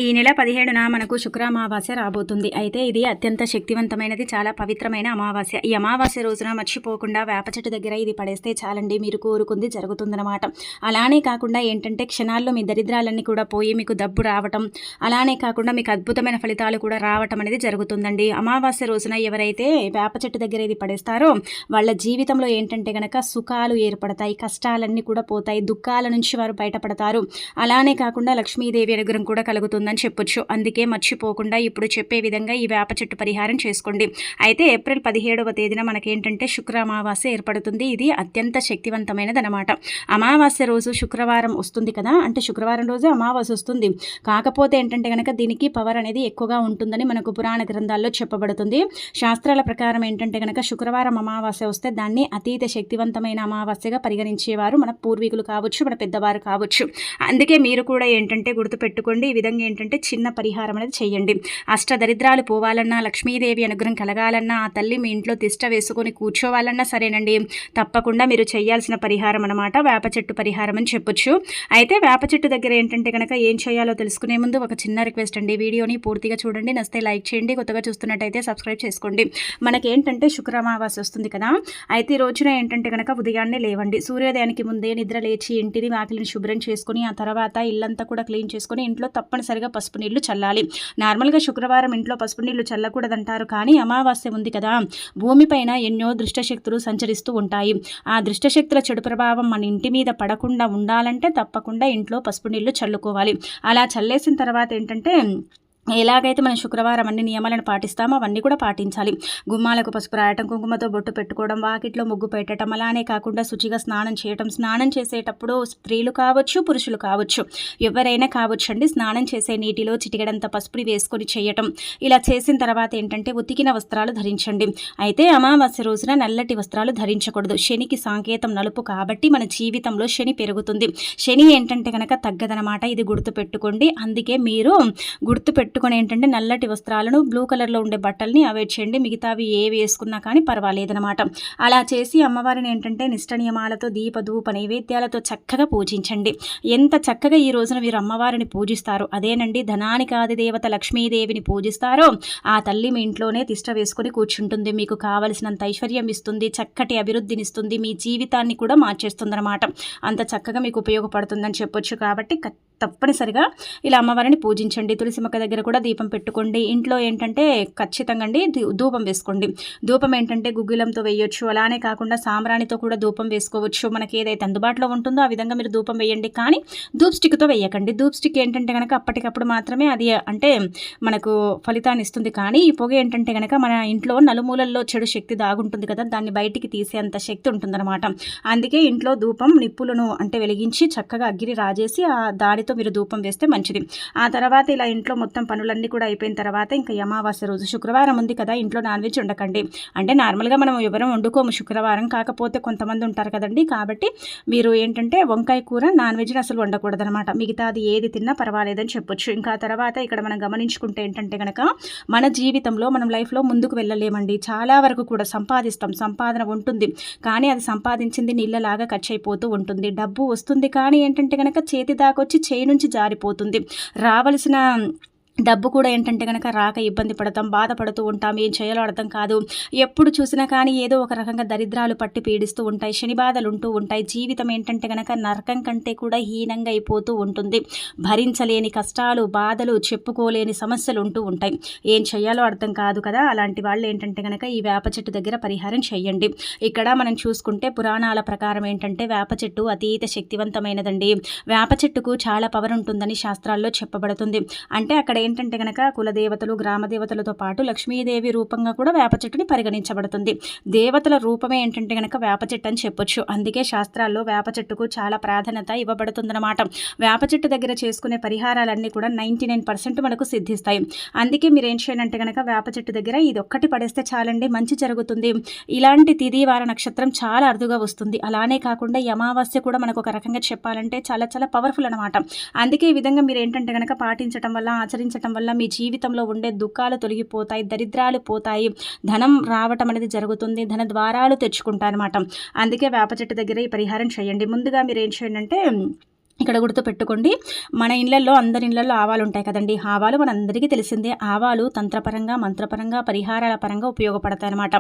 ఈ నెల 17న మనకు శుక్ర అమావాస్య రాబోతుంది. అయితే ఇది అత్యంత శక్తివంతమైనది, చాలా పవిత్రమైన అమావాస్య. ఈ అమావాస్య రోజున మర్చిపోకుండా వేప చెట్టు దగ్గర ఇది పడేస్తే చాలండి, మీరు కోరుకుంది జరుగుతుందన్నమాట. అలానే కాకుండా ఏంటంటే క్షణాల్లో మీ దరిద్రాలన్నీ కూడా పోయి మీకు డబ్బు రావటం, అలానే కాకుండా మీకు అద్భుతమైన ఫలితాలు కూడా రావటం అనేది జరుగుతుందండి. అమావాస్య రోజున ఎవరైతే వేప చెట్టు దగ్గర ఇది పడేస్తారో వాళ్ళ జీవితంలో ఏంటంటే గనక సుఖాలు ఏర్పడతాయి, కష్టాలన్నీ కూడా పోతాయి, దుఃఖాల నుంచి వారు బయటపడతారు. అలానే కాకుండా లక్ష్మీదేవి అనుగ్రహం కూడా కలుగుతుంది అని చెప్పొచ్చు. అందుకే మర్చిపోకుండా ఇప్పుడు చెప్పే విధంగా ఈ వేప చెట్టు పరిహారం చేసుకోండి. అయితే ఏప్రిల్ 17వ తేదీన మనకేంటంటే శుక్ర అమావాస్య ఏర్పడుతుంది. ఇది అత్యంత శక్తివంతమైనది అనమాట. అమావాస్య రోజు శుక్రవారం వస్తుంది కదా, అంటే శుక్రవారం రోజు అమావాస్య వస్తుంది. కాకపోతే ఏంటంటే కనుక దీనికి పవర్ అనేది ఎక్కువగా ఉంటుందని మనకు పురాణ గ్రంథాల్లో చెప్పబడుతుంది. శాస్త్రాల ప్రకారం ఏంటంటే కనుక శుక్రవారం అమావాస్య వస్తే దాన్ని అతీత శక్తివంతమైన అమావాస్యగా పరిగణించేవారు మన పూర్వీకులు కావచ్చు, మన పెద్దవారు కావచ్చు. అందుకే మీరు కూడా ఏంటంటే గుర్తుపెట్టుకోండి, ఈ విధంగా ఏంటంటే చిన్న పరిహారం అనేది చేయండి. అష్టదరిద్రాలు పోవాలన్నా, లక్ష్మీదేవి అనుగ్రహం కలగాలన్నా, ఆ తల్లి మీ ఇంట్లో తిష్ట వేసుకొని కూర్చోవాలన్నా సరేనండి, తప్పకుండా మీరు చేయాల్సిన పరిహారం అనమాట వేప చెట్టు పరిహారం అని చెప్పొచ్చు. అయితే వేప చెట్టు దగ్గర ఏంటంటే కనుక ఏం చేయాలో తెలుసుకునే ముందు ఒక చిన్న రిక్వెస్ట్ అండి, వీడియోని పూర్తిగా చూడండి, నచ్చితే లైక్ చేయండి, కొత్తగా చూస్తున్నట్టయితే సబ్స్క్రైబ్ చేసుకోండి. మనకేంటంటే శుక్ర అమావాస్య వస్తుంది కదా, అయితే ఈ రోజున ఏంటంటే కనుక ఉదయాన్నే లేవండి, సూర్యోదయానికి ముందే నిద్ర లేచి ఇంటిని వాకిలిని శుభ్రం చేసుకుని ఆ తర్వాత ఇల్లంతా కూడా క్లీన్ చేసుకుని ఇంట్లో తప్పనిసరిగా పసుపు నీళ్లు చల్లాలి. నార్మల్గా శుక్రవారం ఇంట్లో పసుపు నీళ్లు చల్లకూడదంటారు, కానీ అమావాస్య ఉంది కదా, భూమిపైన ఎన్నో దుష్టశక్తులు సంచరిస్తూ ఉంటాయి. ఆ దుష్టశక్తుల చెడు ప్రభావం మన ఇంటి మీద పడకుండా ఉండాలంటే తప్పకుండా ఇంట్లో పసుపు నీళ్లు చల్లుకోవాలి. అలా చల్లేసిన తర్వాత ఏంటంటే ఎలాగైతే మనం శుక్రవారం అన్ని నియమాలను పాటిస్తామో అవన్నీ కూడా పాటించాలి. గుమ్మాలకు పసుపు రాయటం, కుంకుమతో బొట్టు పెట్టుకోవడం, వాకిట్లో ముగ్గు పెట్టడం, అలానే కాకుండా శుచిగా స్నానం చేయటం. స్నానం చేసేటప్పుడు స్త్రీలు కావచ్చు, పురుషులు కావచ్చు, ఎవరైనా కావచ్చు అండి, స్నానం చేసే నీటిలో చిటికెడంత పసుపుని వేసుకొని చేయటం. ఇలా చేసిన తర్వాత ఏంటంటే ఉతికిన వస్త్రాలు ధరించండి. అయితే అమావాస్య రోజున నల్లటి వస్త్రాలు ధరించకూడదు. శనికి సంకేతం నలుపు కాబట్టి మన జీవితంలో శని పెరుగుతుంది. శని ఏంటంటే కనుక తగ్గదనమాట, ఇది గుర్తుపెట్టుకోండి. అందుకే మీరు గుర్తుపెట్టుకుని ఏంటంటే నల్లటి వస్త్రాలను, బ్లూ కలర్లో ఉండే బట్టల్ని అవాయిడ్ చేయండి. మిగతావి ఏవి వేసుకున్నా కానీ పర్వాలేదనమాట. అలా చేసి అమ్మవారిని ఏంటంటే నిష్ట నియమాలతో దీప ధూప నైవేద్యాలతో చక్కగా పూజించండి. ఎంత చక్కగా ఈ రోజున మీరు అమ్మవారిని పూజిస్తారో, అదేనండి ధనానికి ఆది దేవత లక్ష్మీదేవిని పూజిస్తారో ఆ తల్లి మీ ఇంట్లోనే తిష్ట వేసుకొని కూర్చుంటుంది. మీకు కావలసినంత ఐశ్వర్యం ఇస్తుంది, చక్కటి అభివృద్ధినిస్తుంది, మీ జీవితాన్ని కూడా మార్చేస్తుందన్నమాట. అంత చక్కగా మీకు ఉపయోగపడుతుందని చెప్పొచ్చు. కాబట్టి తప్పనిసరిగా ఇలా అమ్మవారిని పూజించండి. తులసి మొక్క దగ్గర కూడా దీపం పెట్టుకోండి. ఇంట్లో ఏంటంటే ఖచ్చితంగా అండి ధూపం వేసుకోండి. ధూపం ఏంటంటే గుగ్గిలంతో వేయొచ్చు, అలానే కాకుండా సాంబ్రాణితో కూడా ధూపం వేసుకోవచ్చు. మనకి ఏదైతే అందుబాటులో ఉంటుందో ఆ విధంగా మీరు ధూపం వేయండి, కానీ ధూప్ స్టిక్తో వేయకండి. ధూప్ స్టిక్ ఏంటంటే కనుక అప్పటికప్పుడు మాత్రమే అది అంటే మనకు ఫలితాన్ని ఇస్తుంది, కానీ ఈ పొగ ఏంటంటే కనుక మన ఇంట్లో నలుమూలల్లో చెడు శక్తి దాగుంటుంది కదా, దాన్ని బయటికి తీసేంత శక్తి ఉంటుందన్నమాట. అందుకే ఇంట్లో ధూపం నిప్పులను అంటే వెలిగించి చక్కగా అగ్గిని రాజేసి ఆ దాడితో మీరు ధూపం వేస్తే మంచిది. ఆ తర్వాత ఇలా ఇంట్లో మొత్తం పనులన్నీ కూడా అయిపోయిన తర్వాత ఇంకా అమావాస్య రోజు శుక్రవారం ఉంది కదా, ఇంట్లో నాన్ వెజ్ ఉండకండి. అంటే నార్మల్గా మనం ఎవరం వండుకోము శుక్రవారం, కాకపోతే కొంతమంది ఉంటారు కదండి, కాబట్టి మీరు ఏంటంటే వంకాయ కూర నాన్ వెజ్ని అసలు వండకూడదు అనమాట. మిగతా అది ఏది తిన్నా పర్వాలేదని చెప్పొచ్చు. ఇంకా తర్వాత ఇక్కడ మనం గమనించుకుంటే ఏంటంటే కనుక మన జీవితంలో మనం లైఫ్లో ముందుకు వెళ్ళలేమండి. చాలా వరకు కూడా సంపాదిస్తాం, సంపాదన ఉంటుంది, కానీ అది సంపాదించింది నీళ్ళలాగా ఖర్చు అయిపోతూ ఉంటుంది. డబ్బు వస్తుంది, కానీ ఏంటంటే కనుక చేతి దాకొచ్చి చేయి నుంచి జారిపోతుంది. రావలసిన డబ్బు కూడా ఏంటంటే కనుక రాక ఇబ్బంది పడతాం, బాధపడుతూ ఉంటాం, ఏం చేయాలో అర్థం కాదు. ఎప్పుడు చూసినా కానీ ఏదో ఒక రకంగా దరిద్రాలు పట్టి పీడిస్తూ ఉంటాయి, శని బాధలు ఉంటూ ఉంటాయి. జీవితం ఏంటంటే కనుక నరకం కంటే కూడా హీనంగా అయిపోతూ ఉంటుంది. భరించలేని కష్టాలు, బాధలు, చెప్పుకోలేని సమస్యలు ఉంటూ ఉంటాయి. ఏం చేయాలో అర్థం కాదు కదా, అలాంటి వాళ్ళు ఏంటంటే కనుక ఈ వేప చెట్టు దగ్గర పరిహారం చేయండి. ఇక్కడ మనం చూసుకుంటే పురాణాల ప్రకారం ఏంటంటే వేప చెట్టు అతీత శక్తివంతమైనదండి. వేప చెట్టుకు చాలా పవర్ ఉంటుందని శాస్త్రాల్లో చెప్పబడుతుంది. అంటే అక్కడ ఏంటంటే కనుక కులదేవతలు, గ్రామ దేవతలతో పాటు లక్ష్మీదేవి రూపంగా కూడా వేప చెట్టుని పరిగణించబడుతుంది. దేవతల రూపమే ఏంటంటే కనుక వేప చెట్టు అని చెప్పొచ్చు. అందుకే శాస్త్రాల్లో వేప చెట్టుకు చాలా ప్రాధాన్యత ఇవ్వబడుతుందన్నమాట. వేప చెట్టు దగ్గర చేసుకునే పరిహారాలన్నీ కూడా 99% మనకు సిద్ధిస్తాయి. అందుకే మీరు ఏం చేయాలంటే కనుక వేప చెట్టు దగ్గర ఇది ఒక్కటి పడేస్తే చాలండి, మంచి జరుగుతుంది. ఇలాంటి తిథి వార నక్షత్రం చాలా అరుదుగా వస్తుంది. అలానే కాకుండా ఈ అమావాస్య కూడా మనకు ఒక రకంగా చెప్పాలంటే చాలా చాలా పవర్ఫుల్ అనమాట. అందుకే ఈ విధంగా మీరు ఏంటంటే కనుక పాటించడం వల్ల, ఆచరించడం వల్ల మీ జీవితంలో ఉండే దుఃఖాలు తొలగిపోతాయి, దరిద్రాలు పోతాయి, ధనం రావటం అనేది జరుగుతుంది, ధన ద్వారాలు తెచ్చుకుంటారనమాట. అందుకే వేప చెట్టు దగ్గర ఈ పరిహారం చేయండి. ముందుగా మీరు ఏం చేయండి అంటే ఇక్కడ గుర్తుపెట్టుకోండి. మన ఇళ్లల్లో అందరి ఇళ్లల్లో ఆవాలు ఉంటాయి కదండి. ఆవాలు మనందరికీ తెలిసిందే. ఆవాలు తంత్రపరంగా, మంత్రపరంగా, పరిహారాల పరంగా ఉపయోగపడతాయి అనమాట.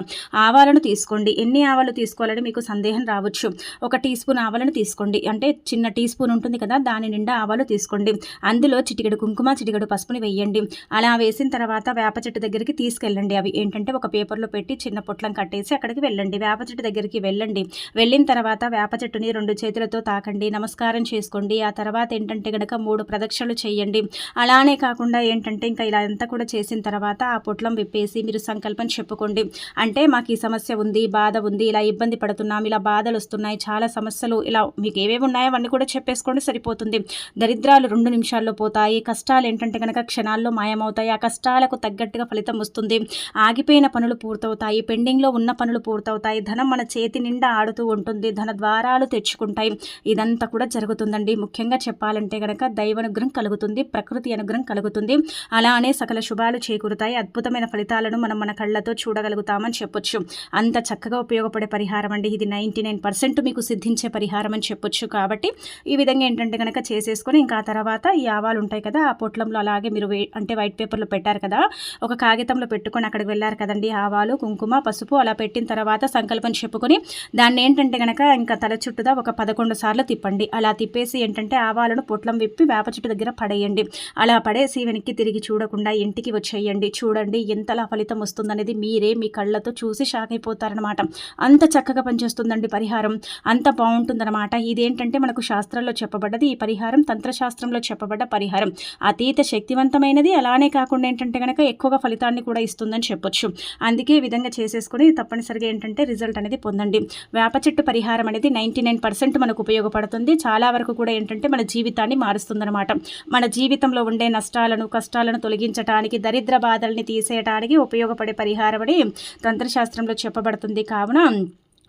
ఆవాలను తీసుకోండి. ఎన్ని ఆవాలు తీసుకోవాలని మీకు సందేహం రావచ్చు. 1 టీ స్పూన్ ఆవాలను తీసుకోండి. అంటే చిన్న టీ స్పూన్ ఉంటుంది కదా, దాని నిండా ఆవాలు తీసుకోండి. అందులో చిటికెడు కుంకుమ, చిటికెడు పసుపుని వేయండి. అలా వేసిన తర్వాత వేప చెట్టు దగ్గరికి తీసుకెళ్ళండి. అవి ఏంటంటే ఒక పేపర్లో పెట్టి చిన్న పొట్లం కట్టేసి అక్కడికి వెళ్ళండి. వేప చెట్టు దగ్గరికి వెళ్ళండి. వెళ్ళిన తర్వాత వేప చెట్టుని 2 చేతులతో తాకండి, నమస్కారం చేసుకోండి. ఆ తర్వాత ఏంటంటే గనక 3 ప్రదక్షిణలు చేయండి. అలానే కాకుండా ఏంటంటే ఇంకా ఇలా అంతా కూడా చేసిన తర్వాత ఆ పొట్లం విప్పేసి మీరు సంకల్పం చెప్పుకోండి. అంటే మాకు ఈ సమస్య ఉంది, బాధ ఉంది, ఇలా ఇబ్బంది పడుతున్నాం, ఇలా బాధలు వస్తున్నాయి, చాలా సమస్యలు, ఇలా మీకు ఏవేవి ఉన్నాయో అవన్నీ కూడా చెప్పేసుకోండి, సరిపోతుంది. దరిద్రాలు 2 నిమిషాల్లో పోతాయి. కష్టాలు ఏంటంటే కనుక క్షణాల్లో మాయమవుతాయి. ఆ కష్టాలకు తగ్గట్టుగా ఫలితం వస్తుంది. ఆగిపోయిన పనులు పూర్తవుతాయి. పెండింగ్లో ఉన్న పనులు పూర్తవుతాయి. ధనం మన చేతి నిండా ఆడుతూ ఉంటుంది. ధన ద్వారాలు తెచ్చుకుంటాయి. ఇదంతా కూడా జరుగుతుందండి. ముఖ్యంగా చెప్పాలంటే కనుక దైవానుగ్రహం కలుగుతుంది, ప్రకృతి అనుగ్రహం కలుగుతుంది. అలానే సకల శుభాలు చేకూరుతాయి. అద్భుతమైన ఫలితాలను మనం మన కళ్ళతో చూడగలుగుతామని చెప్పొచ్చు. అంత చక్కగా ఉపయోగపడే పరిహారం అండి ఇది. 99% మీకు సిద్ధించే పరిహారం అని చెప్పొచ్చు. కాబట్టి ఈ విధంగా ఏంటంటే కనుక చేసేసుకొని ఇంకా తర్వాత ఈ ఆవాలు ఉంటాయి కదా, ఆ పొట్లంలో అలాగే మీరు అంటే వైట్ పేపర్లో పెట్టారు కదా, ఒక కాగితంలో పెట్టుకొని అక్కడికి వెళ్ళారు కదండి. ఆవాలు, కుంకుమ, పసుపు అలా పెట్టిన తర్వాత సంకల్పం చెప్పుకొని దాన్ని ఏంటంటే కనుక ఇంకా తల చుట్టూదా ఒక 11 సార్లు తిప్పండి. అలా తిప్పేసి ఏంటంటే ఆవాలను పొట్లం విప్పి వేప చెట్టు దగ్గర పడేయండి. అలా పడేసి వెనక్కి తిరిగి చూడకుండా ఇంటికి వచ్చేయండి. చూడండి ఎంతలా ఫలితం వస్తుందనేది మీరే మీ కళ్ళతో చూసి షాక్ అయిపోతారనమాట. అంత చక్కగా పనిచేస్తుందండి పరిహారం. అంత బాగుంటుందన్నమాట. ఇదేంటంటే మనకు శాస్త్రాల్లో చెప్పబడ్డది. ఈ పరిహారం తంత్రశాస్త్రంలో చెప్పబడ్డ పరిహారం. అతీత శక్తివంతమైనది. అలానే కాకుండా ఏంటంటే కనుక ఎక్కువగా ఫలితాన్ని కూడా ఇస్తుందని చెప్పొచ్చు. అందుకే ఈ విధంగా చేసేసుకొని తప్పనిసరిగా ఏంటంటే రిజల్ట్ అనేది పొందండి. వేప చెట్టు పరిహారం అనేది 99% మనకు ఉపయోగపడుతుంది. చాలా వరకు కూడా ఏంటంటే మన జీవితాన్ని మారుస్తుందన్నమాట. మన జీవితంలో ఉండే నష్టాలను, కష్టాలను తొలగించడానికి, దరిద్ర బాధల్ని తీసేయడానికి ఉపయోగపడే పరిహారం అని తంత్రశాస్త్రంలో చెప్పబడుతుంది. కావున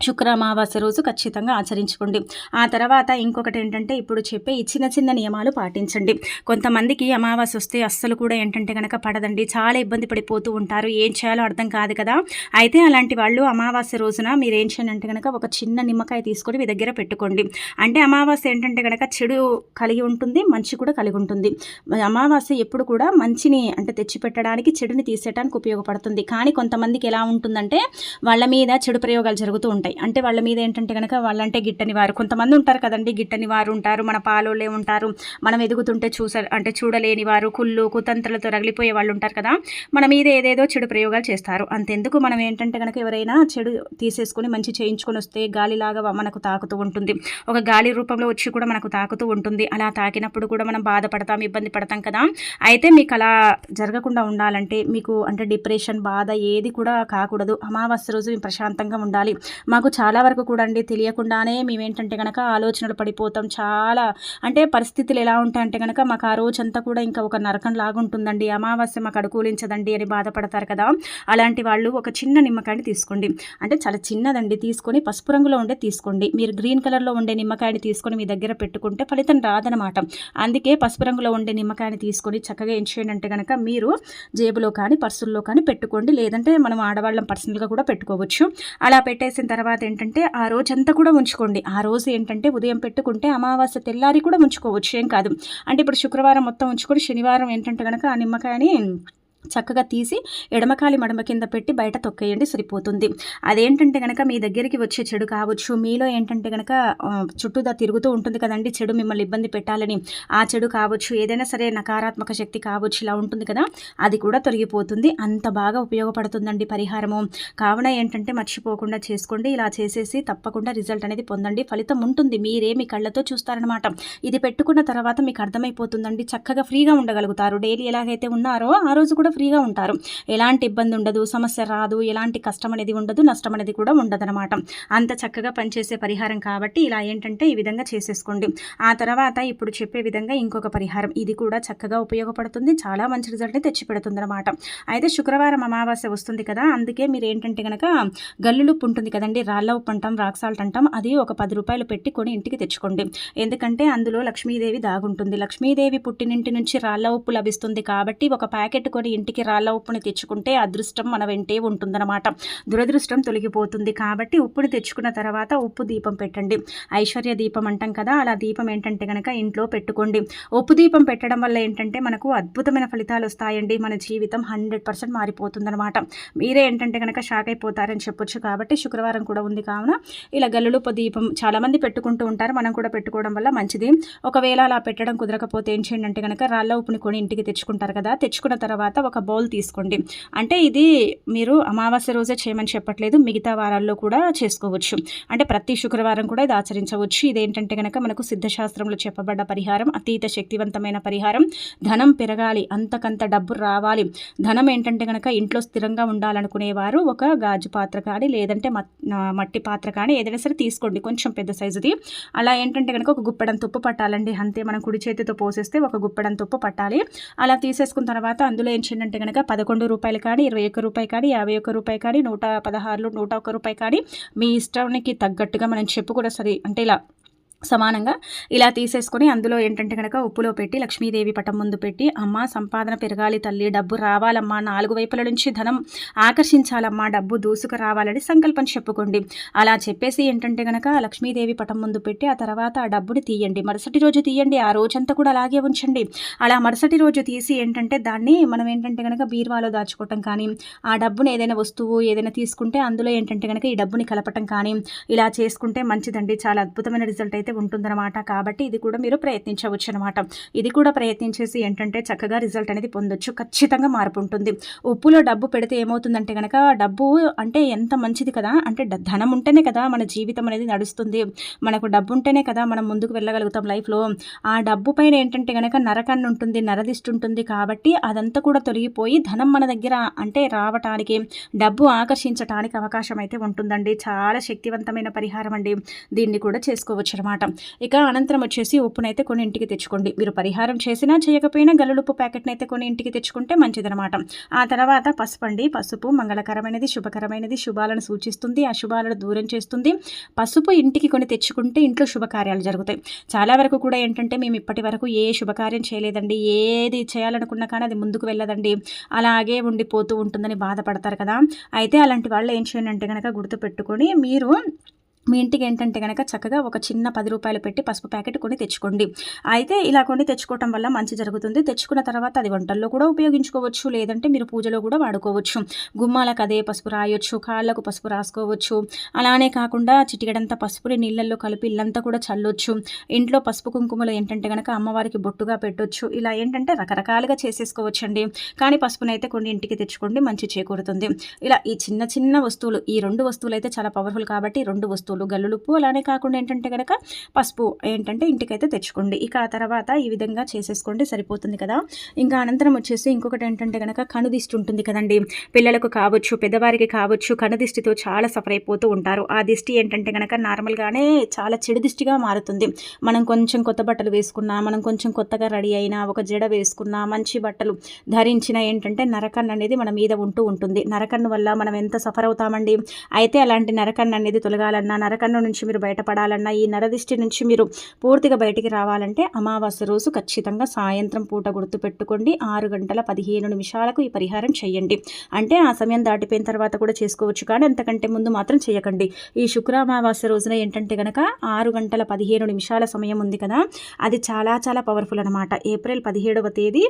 శుక్ర అమావాస్య రోజు ఖచ్చితంగా ఆచరించుకోండి. ఆ తర్వాత ఇంకొకటి ఏంటంటే ఇప్పుడు చెప్పే ఈ చిన్న చిన్న నియమాలు పాటించండి. కొంతమందికి అమావాస్య వస్తే అస్సలు కూడా ఏంటంటే కనుక పడదండి. చాలా ఇబ్బంది పడిపోతూ ఉంటారు. ఏం చేయాలో అర్థం కాదు కదా. అయితే అలాంటి వాళ్ళు అమావాస్య రోజున మీరు ఏం చేయండి అంటే కనుక ఒక చిన్న నిమ్మకాయ తీసుకొని మీ దగ్గర పెట్టుకోండి. అంటే అమావాస్య ఏంటంటే కనుక చెడు కలిగి ఉంటుంది, మంచి కూడా కలిగి ఉంటుంది. అమావాస్య ఎప్పుడు కూడా మంచిని అంటే తెచ్చిపెట్టడానికి, చెడుని తీసేయడానికి ఉపయోగపడుతుంది. కానీ కొంతమందికి ఎలా ఉంటుందంటే వాళ్ళ మీద చెడు ప్రయోగాలు జరుగుతూ ఉంటాయి. అంటే వాళ్ళ మీద ఏంటంటే కనుక వాళ్ళంటే గిట్టని వారు కొంతమంది ఉంటారు కదండి. గిట్టని వారు ఉంటారు, మన పాలోళ్ళే ఉంటారు, మనం ఎదుగుతుంటే చూడలేని వారు, కుళ్ళు కుతంత్రాలతో రగిలిపోయే వాళ్ళు ఉంటారు కదా. మన మీద ఏదేదో చెడు ప్రయోగాలు చేస్తారు. అంతెందుకు మనం ఏంటంటే కనుక ఎవరైనా చెడు తీసేసుకొని మంచి చేయించుకొని వస్తే గాలిలాగా మనకు తాకుతూ ఉంటుంది. ఒక గాలి రూపంలో వచ్చి కూడా మనకు తాకుతూ ఉంటుంది. అలా తాకినప్పుడు కూడా మనం బాధపడతాం, ఇబ్బంది పడతాం కదా. అయితే మీకు అలా జరగకుండా ఉండాలంటే మీకు అంటే డిప్రెషన్, బాధ ఏది కూడా కాకూడదు. అమావాస్య రోజు మేము ప్రశాంతంగా ఉండాలి. మాకు చాలా వరకు కూడా అండి తెలియకుండానే మేమేంటంటే కనుక ఆలోచనలు పడిపోతాం. చాలా అంటే పరిస్థితులు ఎలా ఉంటాయంటే కనుక మాకు ఆ రోజంతా కూడా ఇంకా ఒక నరకం లాగుంటుందండి. అమావాస్య మాకు అనుకూలించదండి అని బాధపడతారు కదా. అలాంటి వాళ్ళు ఒక చిన్న నిమ్మకాయని తీసుకోండి. అంటే చాలా చిన్నదండి, తీసుకొని పసుపు రంగులో ఉండే తీసుకోండి. మీరు గ్రీన్ కలర్లో ఉండే నిమ్మకాయని తీసుకొని మీ దగ్గర పెట్టుకుంటే ఫలితం రాదనమాట. అందుకే పసుపు రంగులో ఉండే నిమ్మకాయని తీసుకొని చక్కగా ఏం చేయండి అంటే కనుక మీరు జేబులో కానీ పర్సుల్లో కానీ పెట్టుకోండి. లేదంటే మనం ఆడవాళ్ళం పర్సనల్గా కూడా పెట్టుకోవచ్చు. అలా పెట్టేసిన తర్వాత ఏంటంటే ఆ రోజంతా కూడా ఉంచుకోండి. ఆ రోజు ఏంటంటే ఉదయం పెట్టుకుంటే అమావాస్య తెల్లారి కూడా ఉంచుకోవచ్చు, ఏం కాదు. అంటే ఇప్పుడు శుక్రవారం మొత్తం ఉంచుకొని శనివారం ఏంటంటే కనుక ఆ నిమ్మకాయని చక్కగా తీసి ఎడమకాలి మడమ కింద పెట్టి బయట తొక్కేయండి, సరిపోతుంది. అదేంటంటే కనుక మీ దగ్గరికి వచ్చే చెడు కావచ్చు, మీలో ఏంటంటే కనుక చుట్టూదా తిరుగుతూ ఉంటుంది కదండి చెడు మిమ్మల్ని ఇబ్బంది పెట్టాలని, ఆ చెడు కావచ్చు, ఏదైనా సరే నకారాత్మక శక్తి కావచ్చు, ఇలా ఉంటుంది కదా, అది కూడా తొలగిపోతుంది. అంత బాగా ఉపయోగపడుతుందండి పరిహారము. కావున ఏంటంటే మర్చిపోకుండా చేసుకోండి. ఇలా చేసేసి తప్పకుండా రిజల్ట్ అనేది పొందండి. ఫలితం ఉంటుంది, మీరే మీ కళ్ళతో చూస్తారనమాట. ఇది పెట్టుకున్న తర్వాత మీకు అర్థమైపోతుందండి. చక్కగా ఫ్రీగా ఉండగలుగుతారు. డైలీ ఎలాగైతే ఉన్నారో ఆ రోజు కూడా ఫ్రీగా ఉంటారు. ఎలాంటి ఇబ్బంది ఉండదు, సమస్య రాదు, ఎలాంటి కష్టం అనేది ఉండదు, నష్టం అనేది కూడా ఉండదన్నమాట. అంత చక్కగా పనిచేసే పరిహారం కాబట్టి ఇలా ఏంటంటే ఈ విధంగా చేసేసుకోండి. ఆ తర్వాత ఇప్పుడు చెప్పే విధంగా ఇంకొక పరిహారం, ఇది కూడా చక్కగా ఉపయోగపడుతుంది, చాలా మంచి రిజల్ట్ని తెచ్చిపెడుతుంది అనమాట. అయితే శుక్రవారం అమావాస్య వస్తుంది కదా, అందుకే మీరు ఏంటంటే కనుక గల్లులుప్పు ఉంటుంది కదండి, రాళ్ళ ఉప్పు అంటాం, రాక్ సాల్ట్ అంటాం, అది ఒక 10 రూపాయలు పెట్టి కొని ఇంటికి తెచ్చుకోండి. ఎందుకంటే అందులో లక్ష్మీదేవి దాగుంటుంది. లక్ష్మీదేవి పుట్టినింటి నుంచి రాళ్ళ ఉప్పు లభిస్తుంది కాబట్టి ఒక ప్యాకెట్ కొని ఇంటికి రాళ్ళ ఉప్పుని తెచ్చుకుంటే అదృష్టం మన వెంటే ఉంటుందన్నమాట, దురదృష్టం తొలగిపోతుంది. కాబట్టి ఉప్పుని తెచ్చుకున్న తర్వాత ఉప్పు దీపం పెట్టండి. ఐశ్వర్య దీపం అంటాం కదా, అలా దీపం ఏంటంటే కనుక ఇంట్లో పెట్టుకోండి. ఉప్పు దీపం పెట్టడం వల్ల ఏంటంటే మనకు అద్భుతమైన ఫలితాలు వస్తాయండి. మన జీవితం 100% మారిపోతుందన్నమాట. మీరే ఏంటంటే కనుక షాక్ అయిపోతారని చెప్పొచ్చు. కాబట్టి శుక్రవారం కూడా ఉంది కావున ఇలా గల్లులుప్పు దీపం చాలామంది పెట్టుకుంటూ ఉంటారు. మనం కూడా పెట్టుకోవడం వల్ల మంచిది. ఒకవేళ అలా పెట్టడం కుదరకపోతే ఏం చేయండి అంటే కనుక రాళ్ళ ఉప్పుని కొని ఇంటికి తెచ్చుకుంటారు కదా, తెచ్చుకున్న తర్వాత ఒక బౌల్ తీసుకోండి. అంటే ఇది మీరు అమావాస్య రోజే చేయమని చెప్పట్లేదు, మిగతా వారాల్లో కూడా చేసుకోవచ్చు. అంటే ప్రతి శుక్రవారం కూడా ఇది ఆచరించవచ్చు. ఇదేంటంటే కనుక మనకు సిద్ధశాస్త్రంలో చెప్పబడ్డ పరిహారం, అతీత శక్తివంతమైన పరిహారం. ధనం పెరగాలి, అంతకంత డబ్బు రావాలి, ధనం ఏంటంటే కనుక ఇంట్లో స్థిరంగా ఉండాలనుకునేవారు ఒక గాజు పాత్ర కానీ లేదంటే మట్టి పాత్ర కానీ ఏదైనా సరే తీసుకోండి, కొంచెం పెద్ద సైజుది. అలా ఏంటంటే కనుక ఒక గుప్పెడంత ఉప్పు పట్టాలండి. అంతే, మనం కుడి చేతితో పోసేస్తే ఒక గుప్పెడంత ఉప్పు పట్టాలి. అలా తీసేసుకున్న తర్వాత అందులో ఏం చేయండి అంటే కనుక 11 రూపాయలు కానీ 21 రూపాయి కానీ 51 రూపాయి కానీ 116 101 రూపాయి కానీ మీ ఇష్టానికి తగ్గట్టుగా మనం చెప్పుకున్న సరే అంటే ఇలా సమానంగా ఇలా తీసేసుకొని అందులో ఏంటంటే కనుక ఉప్పులో పెట్టి లక్ష్మీదేవి పటం ముందు పెట్టి, అమ్మ సంపాదన పెరగాలి తల్లి, డబ్బు రావాలమ్మా, 4 వైపుల నుంచి ధనం ఆకర్షించాలమ్మా, డబ్బు దూసుకు రావాలని సంకల్పం చెప్పుకోండి. అలా చెప్పేసి ఏంటంటే కనుక లక్ష్మీదేవి పటం ముందు పెట్టి ఆ తర్వాత ఆ డబ్బుని తీయండి. మరుసటి రోజు తీయండి, ఆ రోజంతా కూడా అలాగే ఉంచండి. అలా మరుసటి రోజు తీసి ఏంటంటే దాన్ని మనం ఏంటంటే కనుక బీరువాలో దాచుకోవటం కానీ, ఆ డబ్బుని ఏదైనా వస్తువు ఏదైనా తీసుకుంటే అందులో ఏంటంటే కనుక ఈ డబ్బుని కలపటం కానీ ఇలా చేసుకుంటే మంచిదండి. చాలా అద్భుతమైన రిజల్ట్ అయితే ఉంటుందన్నమాట. కాబట్టి ఇది కూడా మీరు ప్రయత్నించవచ్చు అనమాట. ఇది కూడా ప్రయత్నించేసి ఏంటంటే చక్కగా రిజల్ట్ అనేది పొందొచ్చు. ఖచ్చితంగా మార్పు ఉంటుంది. ఉప్పులో డబ్బు పెడితే ఏమవుతుందంటే కనుక డబ్బు అంటే ఎంత మంచిది కదా, అంటే ధనం ఉంటేనే కదా మన జీవితం అనేది నడుస్తుంది. మనకు డబ్బు ఉంటేనే కదా మనం ముందుకు వెళ్ళగలుగుతాం లైఫ్లో. ఆ డబ్బు పైన ఏంటంటే కనుక నరకన్ను ఉంటుంది, నరదిష్టి ఉంటుంది. కాబట్టి అదంతా కూడా తొలగిపోయి ధనం మన దగ్గర అంటే రావటానికి, డబ్బు ఆకర్షించడానికి అవకాశం అయితే ఉంటుందండి. చాలా శక్తివంతమైన పరిహారం అండి. దీన్ని కూడా చేసుకోవచ్చు అనమాట. ఇక అనంతరం వచ్చేసి ఉప్పునైతే కొన్ని ఇంటికి తెచ్చుకోండి. మీరు పరిహారం చేసినా చేయకపోయినా గల్లులుప్పు ప్యాకెట్ని అయితే కొన్ని ఇంటికి తెచ్చుకుంటే మంచిదనమాట. ఆ తర్వాత పసుపు అండి. పసుపు మంగళకరమైనది, శుభకరమైనది, శుభాలను సూచిస్తుంది, అశుభాలను దూరం చేస్తుంది. పసుపు ఇంటికి కొన్ని తెచ్చుకుంటే ఇంట్లో శుభకార్యాలు జరుగుతాయి. చాలా వరకు కూడా ఏంటంటే మేము ఇప్పటి వరకు ఏ శుభకార్యం చేయలేదండి, ఏది చేయాలనుకున్నా కానీ అది ముందుకు వెళ్ళదండి, అలాగే ఉండిపోతూ ఉంటుందని బాధపడతారు కదా. అయితే అలాంటి వాళ్ళు ఏం చేయండి అంటే కనుక గుర్తుపెట్టుకొని మీరు మీ ఇంటికి ఏంటంటే కనుక చక్కగా ఒక చిన్న 10 రూపాయలు పెట్టి పసుపు ప్యాకెట్ కొని తెచ్చుకోండి. అయితే ఇలా కొని తెచ్చుకోవటం వల్ల మంచి జరుగుతుంది. తెచ్చుకున్న తర్వాత అది వంటల్లో కూడా ఉపయోగించుకోవచ్చు, లేదంటే మీరు పూజలో కూడా వాడుకోవచ్చు. గుమ్మాలకు అదే పసుపు రాయొచ్చు, కాళ్ళకు పసుపు రాసుకోవచ్చు. అలానే కాకుండా చిటికెడంతా పసుపుని నీళ్ళల్లో కలిపి ఇల్లంతా కూడా చల్లొచ్చు. ఇంట్లో పసుపు కుంకుమలు ఏంటంటే కనుక అమ్మవారికి బొట్టుగా పెట్టొచ్చు. ఇలా ఏంటంటే రకరకాలుగా చేసేసుకోవచ్చు అండి. కానీ పసుపునైతే కొన్ని ఇంటికి తెచ్చుకోండి, మంచి చేకూరుతుంది. ఇలా ఈ చిన్న చిన్న వస్తువులు, ఈ 2 వస్తువులు అయితే చాలా పవర్ఫుల్. కాబట్టి 2 వస్తువులు గల్లులుప్పు, అలానే కాకుండా ఏంటంటే కనుక పసుపు ఏంటంటే ఇంటికైతే తెచ్చుకోండి. ఇక ఆ తర్వాత ఈ విధంగా చేసేసుకోండి, సరిపోతుంది కదా. ఇంకా అనంతరం వచ్చేసి ఇంకొకటి ఏంటంటే కనుక కనుదిష్టి ఉంటుంది కదండి. పిల్లలకు కావచ్చు, పెద్దవారికి కావచ్చు, కనుదిష్టితో చాలా సఫర్ అయిపోతూ ఉంటారు. ఆ దిష్టి ఏంటంటే కనుక నార్మల్గానే చాలా చెడు దిష్టిగా మారుతుంది. మనం కొంచెం కొత్త బట్టలు వేసుకున్నా, మనం కొంచెం కొత్తగా రెడీ అయినా, ఒక జడ వేసుకున్నా, మంచి బట్టలు ధరించిన ఏంటంటే నరకన్ను అనేది మన మీద ఉంటూ ఉంటుంది. నరకన్ను వల్ల మనం ఎంత సఫర్ అవుతామండి. అయితే అలాంటి నరకన్ను అనేది తొలగాలన్నా, నరకన్ను నుంచి మీరు బయటపడాలన్నా, ఈ నరదిష్టి నుంచి మీరు పూర్తిగా బయటికి రావాలంటే అమావాస్య రోజు ఖచ్చితంగా సాయంత్రం పూట గుర్తుపెట్టుకోండి 6:15 ఈ పరిహారం చేయండి. అంటే ఆ సమయం దాటిపోయిన తర్వాత కూడా చేసుకోవచ్చు, కానీ అంతకంటే ముందు మాత్రం చేయకండి. ఈ శుక్ర అమావాస్య రోజున ఏంటంటే కనుక 6:15 సమయం ఉంది కదా, అది చాలా చాలా పవర్ఫుల్ అనమాట. ఏప్రిల్ 17వ తేదీ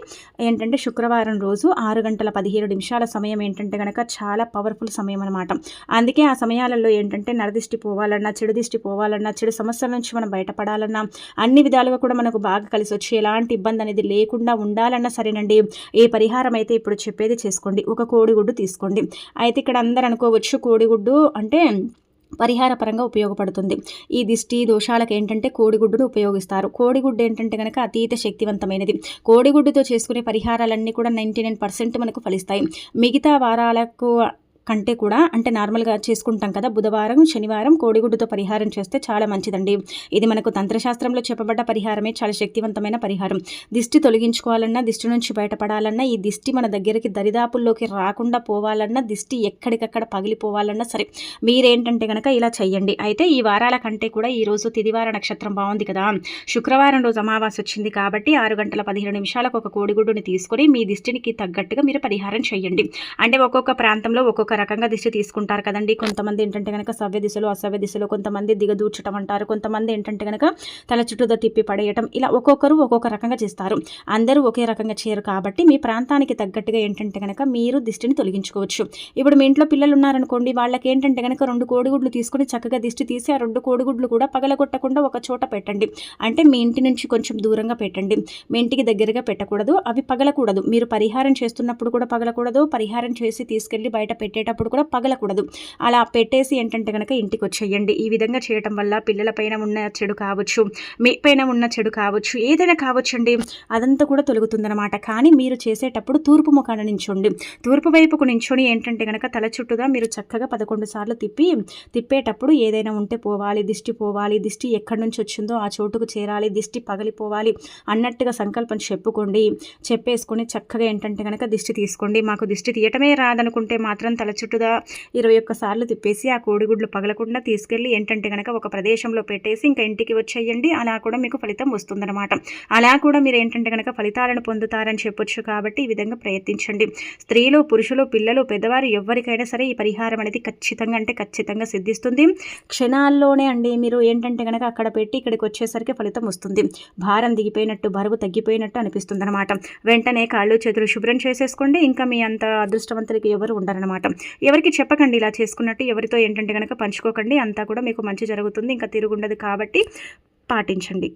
ఏంటంటే శుక్రవారం రోజు 6:15 సమయం ఏంటంటే కనుక చాలా పవర్ఫుల్ సమయం అనమాట. అందుకే ఆ సమయాలలో ఏంటంటే నరదిష్టి పోవాలన్నా, చెడు దిష్టి పోవాలన్నా, చెడు సమస్యల నుంచి మనం బయటపడాలన్నా, అన్ని విధాలుగా కూడా మనకు బాగా కలిసి వచ్చి ఎలాంటి ఇబ్బంది అనేది లేకుండా ఉండాలన్నా సరేనండి, ఏ పరిహారం అయితే ఇప్పుడు చెప్పేది చేసుకోండి. ఒక కోడిగుడ్డు తీసుకోండి. అయితే ఇక్కడ అందరూ అనుకోవచ్చు కోడిగుడ్డు అంటే పరిహార పరంగా ఉపయోగపడుతుంది. ఈ దిష్టి దోషాలకు ఏంటంటే కోడిగుడ్డును ఉపయోగిస్తారు. కోడిగుడ్డు ఏంటంటే కనుక అతీత శక్తివంతమైనది. కోడిగుడ్డుతో చేసుకునే పరిహారాలన్నీ కూడా 99% మనకు ఫలిస్తాయి. మిగతా వారాలకు కంటే కూడా అంటే నార్మల్గా చేసుకుంటాం కదా, బుధవారం శనివారం కోడిగుడ్డుతో పరిహారం చేస్తే చాలా మంచిదండి. ఇది మనకు తంత్రశాస్త్రంలో చెప్పబడ్డ పరిహారమే, చాలా శక్తివంతమైన పరిహారం. దిష్టి తొలగించుకోవాలన్నా, దిష్టి నుంచి బయటపడాలన్నా, ఈ దిష్టి మన దగ్గరికి దరిదాపుల్లోకి రాకుండా పోవాలన్నా, దిష్టి ఎక్కడికక్కడ పగిలిపోవాలన్నా సరే మీరేంటంటే కనుక ఇలా చెయ్యండి. అయితే ఈ వారాల కంటే కూడా ఈరోజు తిదివార నక్షత్రం బాగుంది కదా, శుక్రవారం రోజు అమావాస్య వచ్చింది కాబట్టి 6:15 ఒక కోడిగుడ్డుని తీసుకొని మీ దిష్టికి తగ్గట్టుగా మీరు పరిహారం చేయండి. అంటే ఒక్కొక్క ప్రాంతంలో ఒక్కొక్క రకంగా దిష్టి తీసుకుంటారు కదండి. కొంతమంది ఏంటంటే కనుక సవ్య దిశలో అసవ్య దిశలో, కొంతమంది దిగదూర్చడం అంటారు, కొంతమంది ఏంటంటే కనుక తల చుట్టూతో తిప్పి పడేయటం, ఇలా ఒక్కొక్కరు ఒక్కొక్క రకంగా చేస్తారు. అందరూ ఒకే రకంగా చేయరు కాబట్టి మీ ప్రాంతానికి తగ్గట్టుగా ఏంటంటే కనుక మీరు దిష్టిని తొలగించుకోవచ్చు. ఇప్పుడు మీ ఇంట్లో పిల్లలు ఉన్నారనుకోండి, వాళ్ళకి ఏంటంటే కనుక 2 కోడిగుడ్లు తీసుకొని చక్కగా దిష్టి తీసి ఆ 2 కోడిగుడ్లు కూడా పగలగొట్టకుండా ఒక చోట పెట్టండి. అంటే మీ ఇంటి నుంచి కొంచెం దూరంగా పెట్టండి, మీ ఇంటికి దగ్గరగా పెట్టకూడదు, అవి పగలకూడదు. మీరు పరిహారం చేస్తున్నప్పుడు కూడా పగలకూడదు, పరిహారం చేసి తీసుకెళ్ళి బయట పెట్టేటప్పుడు కూడా పగలకూడదు. అలా పెట్టేసి ఏంటంటే కనుక ఇంటికి వచ్చేయండి. ఈ విధంగా చేయటం వల్ల పిల్లల పైన ఉన్న చెడు కావచ్చు, మీ పైన ఉన్న చెడు కావచ్చు, ఏదైనా కావచ్చండి, అదంతా కూడా తొలగుతుందన్నమాట. కానీ మీరు చేసేటప్పుడు తూర్పు ముఖాన నించోండి. తూర్పు వైపుకు నించొని ఏంటంటే కనుక తల చుట్టూగా మీరు చక్కగా 11 సార్లు తిప్పేటప్పుడు ఏదైనా ఉంటే పోవాలి, దిష్టి పోవాలి, దిష్టి ఎక్కడి నుంచి వచ్చిందో ఆ చోటుకు చేరాలి, దిష్టి పగిలిపోవాలి అన్నట్టుగా సంకల్పం చెప్పుకోండి. చెప్పేసుకొని చక్కగా ఏంటంటే కనుక దిష్టి తీసుకోండి. మాకు దిష్టి తీయటమే రాదనుకుంటే మాత్రం తల చుట్టూగా 21 సార్లు తిప్పేసి ఆ కోడిగుడ్లు పగలకుండా తీసుకెళ్ళి ఏంటంటే కనుక ఒక ప్రదేశంలో పెట్టేసి ఇంకా ఇంటికి వచ్చేయండి. అలా కూడా మీకు ఫలితం వస్తుందన్నమాట. అలా కూడా మీరు ఏంటంటే కనుక ఫలితాలను పొందుతారని చెప్పొచ్చు. కాబట్టి ఈ విధంగా ప్రయత్నించండి. స్త్రీలు, పురుషులు, పిల్లలు, పెద్దవారు ఎవరికైనా సరే ఈ పరిహారం అనేది ఖచ్చితంగా సిద్ధిస్తుంది. క్షణాల్లోనే అండి. మీరు ఏంటంటే కనుక అక్కడ పెట్టి ఇక్కడికి వచ్చేసరికి ఫలితం వస్తుంది. భారం దిగిపోయినట్టు, బరువు తగ్గిపోయినట్టు అనిపిస్తుంది అనమాట. వెంటనే కాళ్ళు చేతులు శుభ్రం చేసేసుకోండి. ఇంకా మీ అంత అదృష్టవంతులకి ఎవరు ఉండరనమాట. ఎవరికి చెప్పకండి ఇలా చేసుకున్నట్టు, ఎవరితో ఏంటంటే కనుక పంచుకోకండి. అంతా కూడా మీకు మంచి జరుగుతుంది, ఇంకా తిరుగుండదు కాబట్టి పాటించండి.